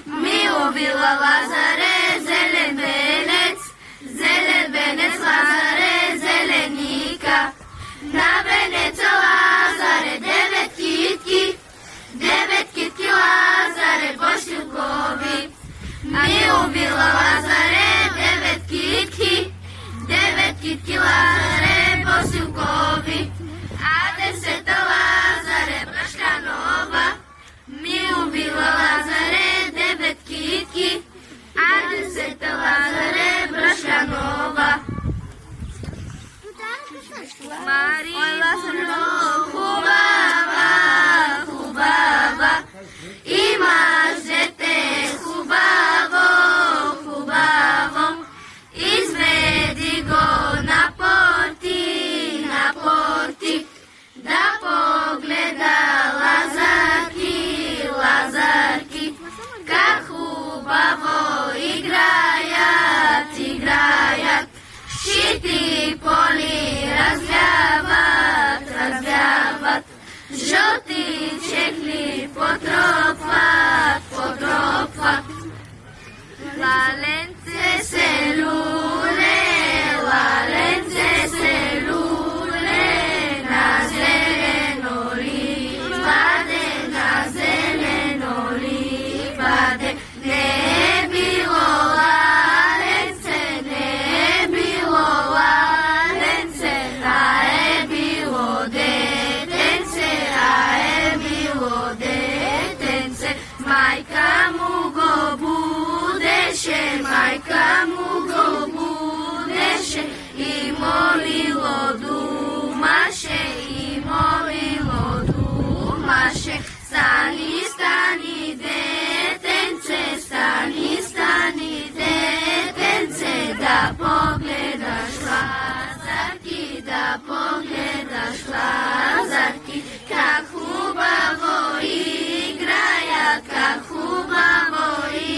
Миловила Лазаре, зелен венец Лазаре, зеленика. На венеца Лазаре, девет китки Лазаре, Бошилкови. Миловила Лазаре, девет китки Лазаре, Бошилкови. А десета Лазаре, Брашка нова. Миловила Лазаре, девет китки. А десета Лазаре, Брашка нова. Марина хубава, имаш дете хубаво, изведи го на порти, да погледа лазарки, как хубаво играят, щити поли развяват, жълти чехли потропват. Лаленце се люле, на зелено ливаде, не е било лаленце, а е било детенце, майка му го будеше, и молило думаше, стани детенце, да погледаш лазарки, как хубаво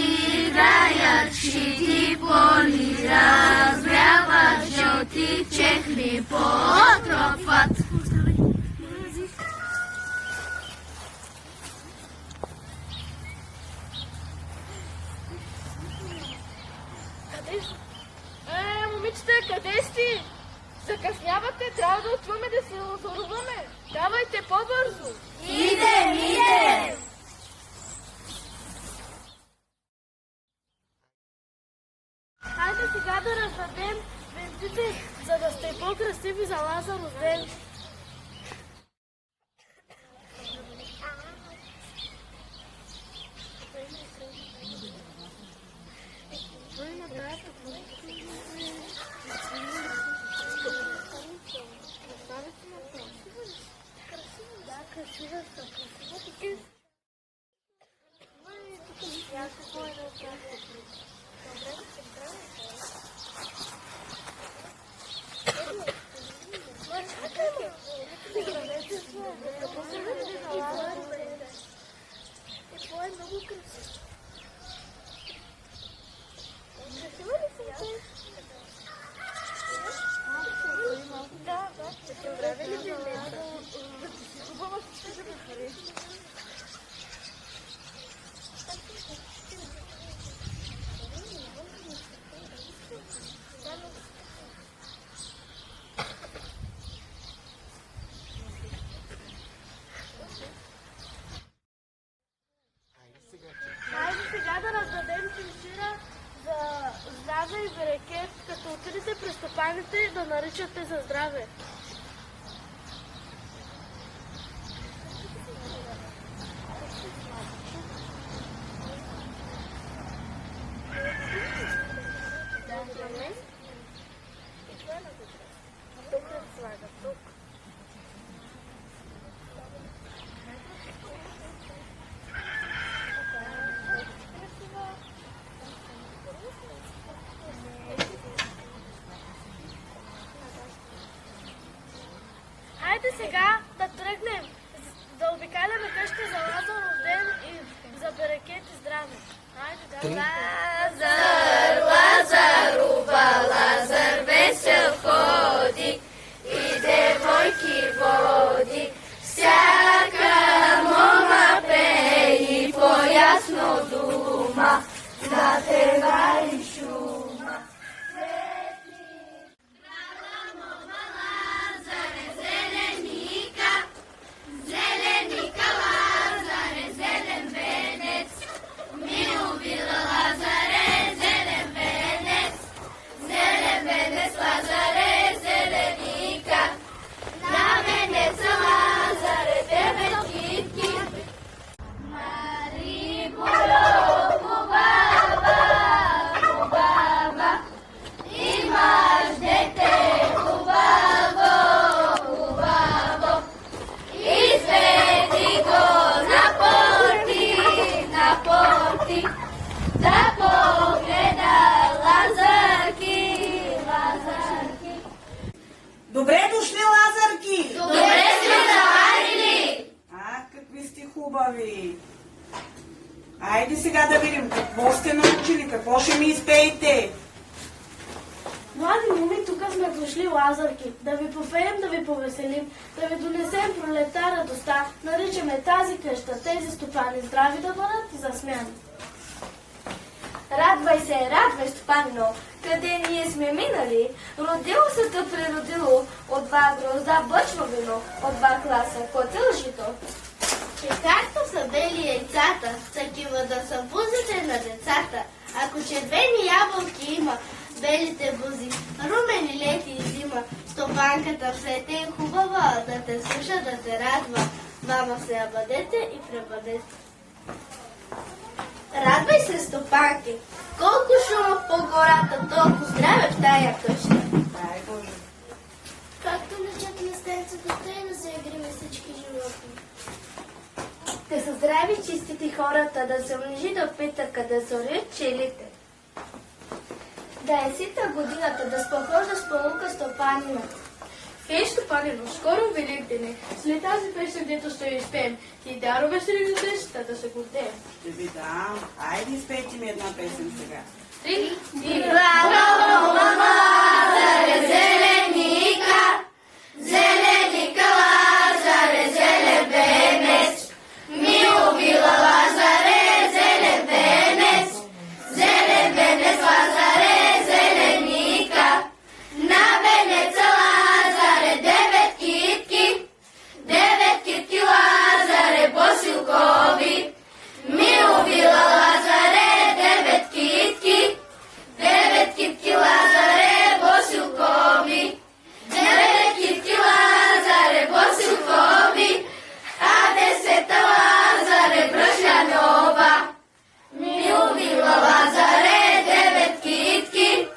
играят, щити поли развяват, жълти чехли потропват. Момичета, къде сте? Закъснявате, трябва да отиваме да се озоруваме. Давайте по-бързо. Идем! Хайде сега да раздадем венците, за да сте по-красиви за Лазаров ден. Хайде сега да раздадем пенсира за здраве и берекет, като отидете през стопаните да наричате за здраве. Хайде сега да тръгнем, да обикаляме къща за Лазаров ден и за берекет и здраве. Хайде да. Лазар весел ходи и девойки води. Всяка мома пее и по ясно дума. какви сте хубави. Айде сега да видим какво сте научили, какво ще ми изпеете. Млади моми, тук сме дошли лазарки. Да ви попеем, да ви повеселим, да ви донесем пролета радостта. Наричаме тази къща, тези стопани здрави да бъдат и засмяни. Радвай, стопанино, къде ние сме минали. Родило се те природило, от два грозда бъчва вино, от два класа котел жито. Че както са бели яйцата, такива да са бузите на децата. Ако червени ябълки има, белите бузи, румени лети и зима, стопанката все те е хубава, да те слуша, да те радва. Мама се ябъдете и пребъдете. Радвай се, стопанки! Колко шума по гората, толкова здраве в тая къща. Дай Боже. Както лечат листенцата, тъй да се игриме всички животни. Те са здрави чистите хората, да се умножи до питъка, да се орят пчелите. Да е сита годината, да спохожда с полука стопанина. Ей, стопанино, скоро Великден е. След тази песен, дето ще я изпеем, ти дарове ще ли дадеш, да се гордеем. Ще ви дам. Айде изпейте ми една песен сега. Три, Зеленика Лазаре, зелен венец, мило била Лазаре, зелен венец, Лазаре, зеленика, на венеца Лазаре, девет китки Лазаре, босилкови, мило била Лазаре, девет китки Лазаре, босилкови. Девет китки Лазаре, босилкови, а десета Лазаре, бръшля нова. Мило била Лазаре, девет китки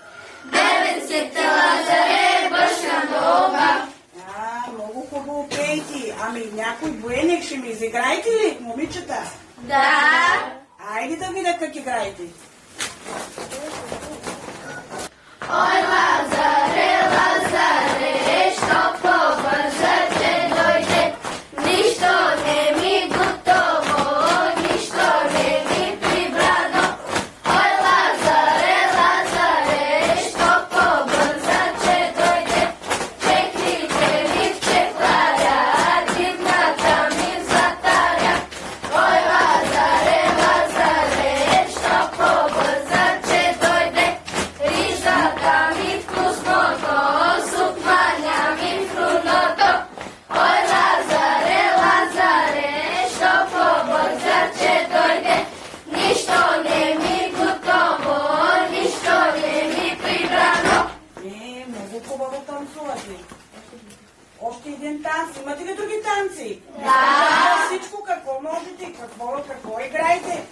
Лазаре, бръшля нова. Много хубаво пейте. Ами някой буенек ще ми изиграете ли, момичета? Да. Айде да видя как играете. Ой, Лазаре, Лазаре, що побърза, че дойде, нищо не ми готово, нищо не ми прибрано. Ой, Лазаре, Лазаре, що побърза, че дойде, чехлите ми в чехларя, дивната ми в златаря. Ой, Лазаре, Лазаре, що побърза, че дойде, ризата ми вкусното, супманя ми в хруното. Ой, Лазаре, Лазаре, що побърза, че дойде, нищо не ми готово, нищо не ми прибрано. Много хубаво танцувате. Още един танц. Имате ли други танци? Да. Всичко какво можете, какво играете?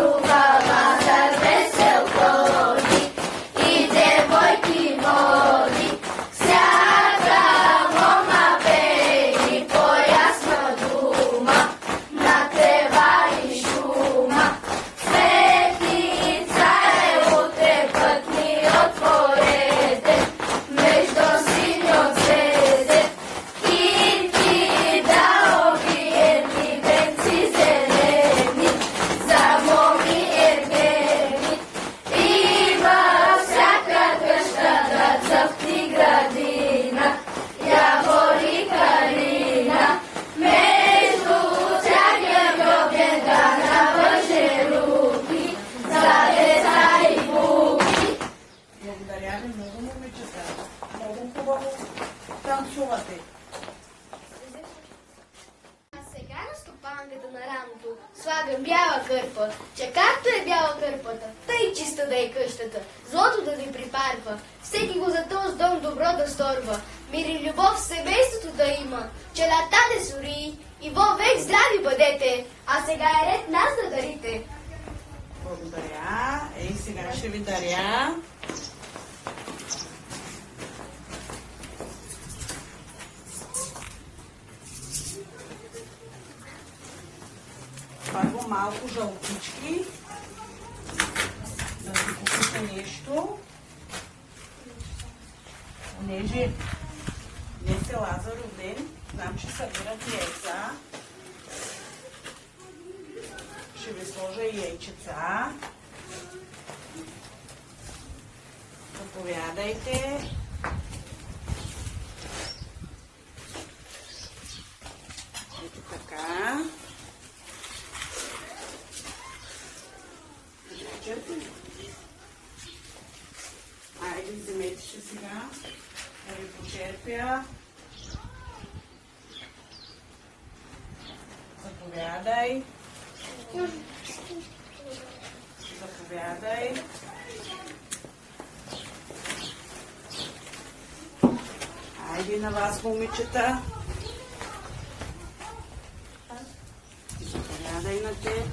Лазар весел ходи и девойки води, всяка мома пее по ясна дума, на трева и шума. Светлица е утре, път ни отворете, между синьо цвете, китки да обиедни, венци зелени, за моми ергени. И във всяка къща да цъфти градина, явори калина, между тях е гробен да навърже руки, за деца и буки. Благодаря ви много, момичета. Много хубаво танцувате. А сега на стопанката на рамото слагам бяла кърпа, че както е бяла кърпата, тъй чиста да е къщата, злото да ви припарва, всеки го за този дом добро да сторва, мир и любов в семейството да има, челата да сори и век здрави бъдете, а сега е ред нас да дарите. Благодаря. Ей, сега ще ви даря. само малко жълтички. Да ви купите нещо. Понеже днес е Лазаров ден, знам, че събират яйца. Ще ви сложа и яйчеца. Заповядайте. Ето така. Айде, вземете ще сега. Да ви почерпя. Заповядай. Заповядай. Айде на вас, момичета. Заповядай на те.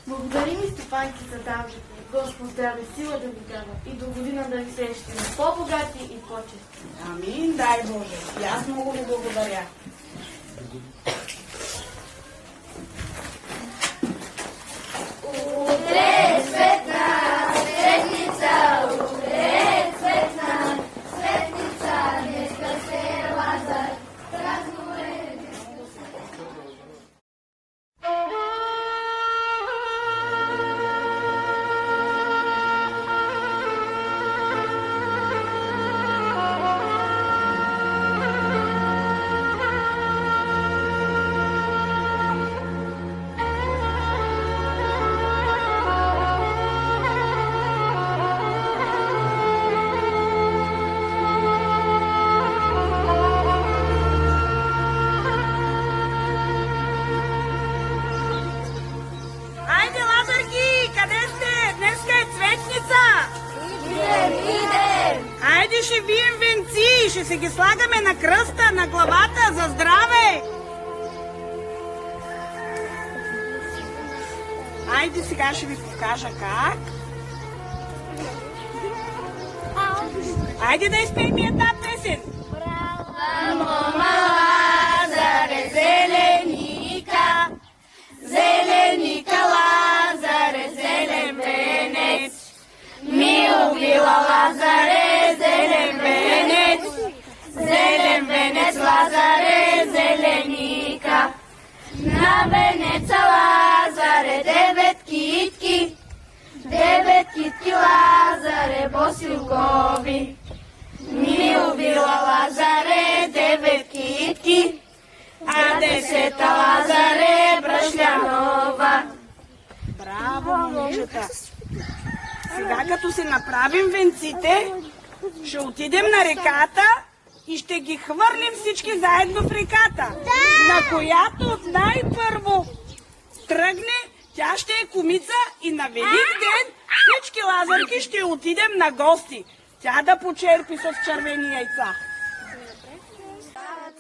Благодарим и Стефанки за дарбите. Господ здраве сила да ви дава и до година да ви срещаме по-богати и по-чести. Амин, дай Боже. И аз много ви благодаря. Утре светна светница, утре светна светница, днеска се Лазар празнуе. Айде, Лазарки, къде сте? Днеска е цветница. Идем! Айде, ще вием венци, ще се ги слагаме на кръста, на главата, за здраве. Айде, сега ще ви покажа как. Айде да изпеем и една песен. Лазаре, зеленика, зеленика, Лазаре, зелен венец. Ми убила Лазаре, зелен венец, Лазаре, зеленика. На венеца Лазаре, 9 китки, 9 китки, Лазаре, босилкови. Ми убила Лазаре, 9 китки, а 10 Лазаре, бръшлянова. Браво, момичета! Сега като се направим венците, ще отидем на реката и ще ги хвърлим всички заедно в реката. На която най-първо тръгне, тя ще е кумица и на Велик ден всички Лазарки ще отидем на гости. Тя да почерпи с червени яйца.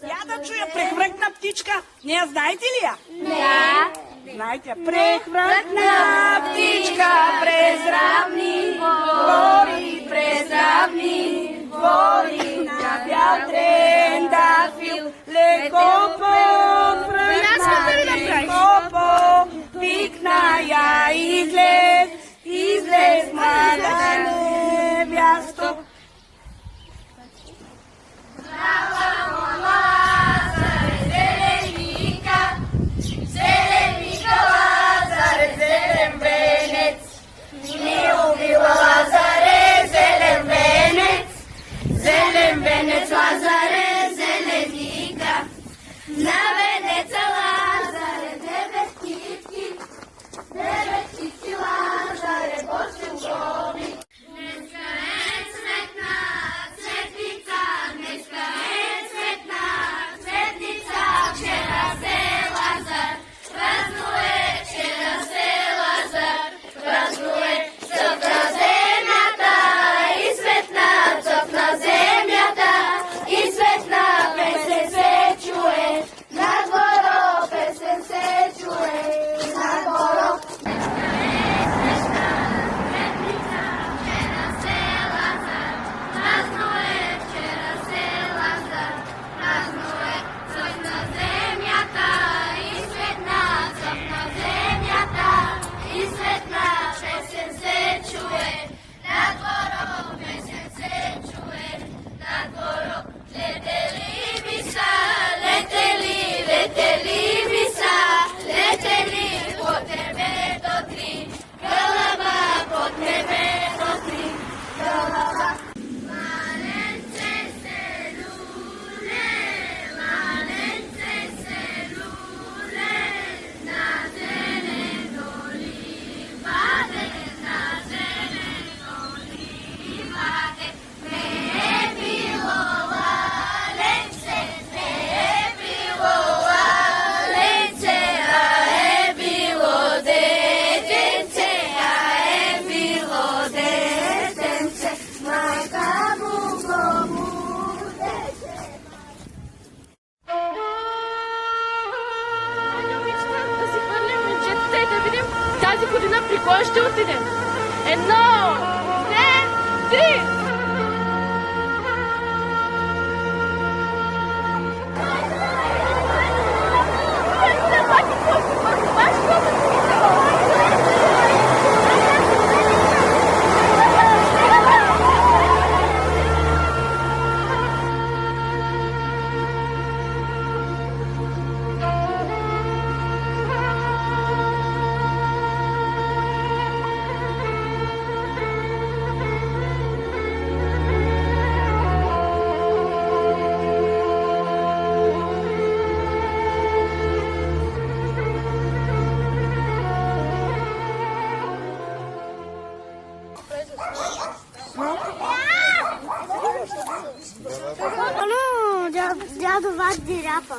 Я да чуя прехвъркна птичка. Нея знаете ли я? Не. Знаете, прехвъркна птичка през равни гори, през равни гори, на бял трендафил, леко повръхна, леко повикна я излез млада невясто. Зеленика, Лазаре, зелен венец. Ми убила Лазаре, зелен венец. ще отидем. 1, 2, 3. Дядо вади рапа.